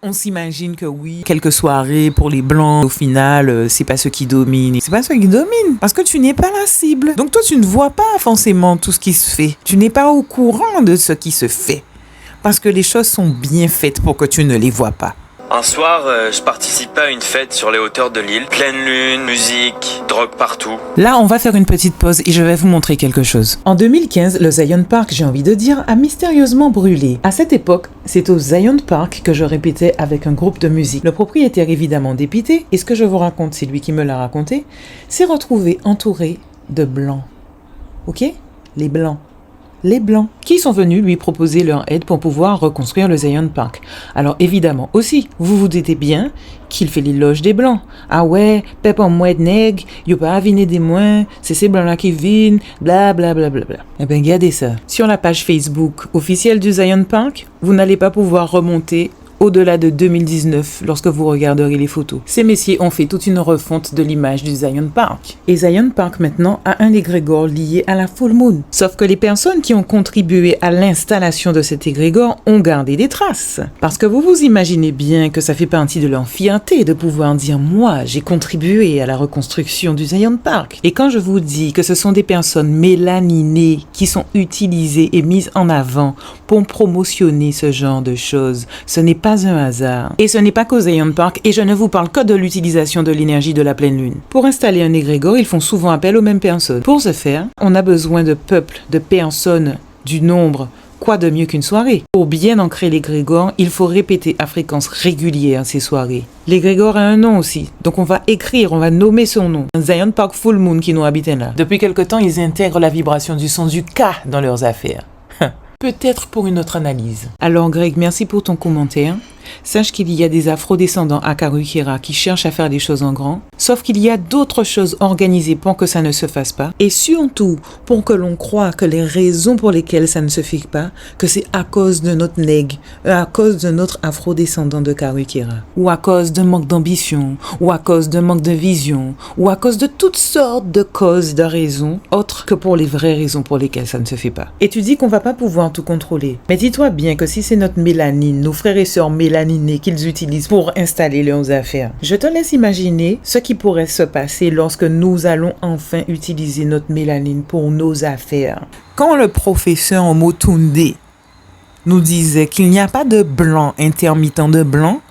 On s'imagine que oui, quelques soirées pour les blancs, au final, c'est pas ce qui domine. C'est pas ce qui domine, parce que tu n'es pas la cible. Donc toi, tu ne vois pas forcément tout ce qui se fait. Tu n'es pas au courant de ce qui se fait. Parce que les choses sont bien faites pour que tu ne les vois pas. Un soir, je participais à une fête sur les hauteurs de l'île. Pleine lune, musique, drogue partout. Là, on va faire une petite pause et je vais vous montrer quelque chose. En 2015, le Zion Park, j'ai envie de dire, a mystérieusement brûlé. À cette époque, c'est au Zion Park que je répétais avec un groupe de musique. Le propriétaire, évidemment dépité, et ce que je vous raconte, c'est lui qui me l'a raconté, s'est retrouvé entouré de blancs. Ok? Les blancs. Les Blancs, qui sont venus lui proposer leur aide pour pouvoir reconstruire le Zion Park. Alors évidemment aussi, vous vous doutez bien qu'il fait l'éloge des Blancs. Ah ouais, pep en mouette nègre, y'a pas à viner des moins, c'est ces Blancs-là qui vinent, bla bla bla bla bla. Eh ben regardez ça. Sur la page Facebook officielle du Zion Park, vous n'allez pas pouvoir remonter au-delà de 2019 lorsque vous regarderez les photos. Ces messieurs ont fait toute une refonte de l'image du Zion Park. Et Zion Park maintenant a un égrégore lié à la full moon. Sauf que les personnes qui ont contribué à l'installation de cet égrégore ont gardé des traces. Parce que vous vous imaginez bien que ça fait partie de leur fierté de pouvoir dire « Moi, j'ai contribué à la reconstruction du Zion Park ». Et quand je vous dis que ce sont des personnes mélaninées qui sont utilisées et mises en avant pour promotionner ce genre de choses, ce n'est pas un hasard. Et ce n'est pas qu'au Zion Park, et je ne vous parle que de l'utilisation de l'énergie de la pleine lune. Pour installer un égrégore, ils font souvent appel aux mêmes personnes. Pour ce faire, on a besoin de peuples, de personnes, du nombre. Quoi de mieux qu'une soirée? Pour bien ancrer l'égrégore, il faut répéter à fréquence régulière ces soirées. L'égrégore a un nom aussi, donc on va écrire, on va nommer son nom. Un Zion Park Full Moon qui nous habite là. Depuis quelque temps, ils intègrent la vibration du son du K dans leurs affaires. Peut-être pour une autre analyse. Alors Greg, merci pour ton commentaire. Sache qu'il y a des afro-descendants à Karukera qui cherchent à faire des choses en grand, sauf qu'il y a d'autres choses organisées pour que ça ne se fasse pas, et surtout pour que l'on croie que les raisons pour lesquelles ça ne se fait pas, que c'est à cause de notre nègre, à cause de notre afro-descendant de Karukera, ou à cause d'un manque d'ambition, ou à cause d'un manque de vision, ou à cause de toutes sortes de causes, de raisons, autres que pour les vraies raisons pour lesquelles ça ne se fait pas. Et tu dis qu'on va pas pouvoir tout contrôler. Mais dis-toi bien que si c'est notre mélanine, nos frères et sœurs mélaninés qu'ils utilisent pour installer leurs affaires, je te laisse imaginer ce qui pourrait se passer lorsque nous allons enfin utiliser notre mélanine pour nos affaires. Quand le professeur Motunde nous disait qu'il n'y a pas de blanc intermittent de blanc,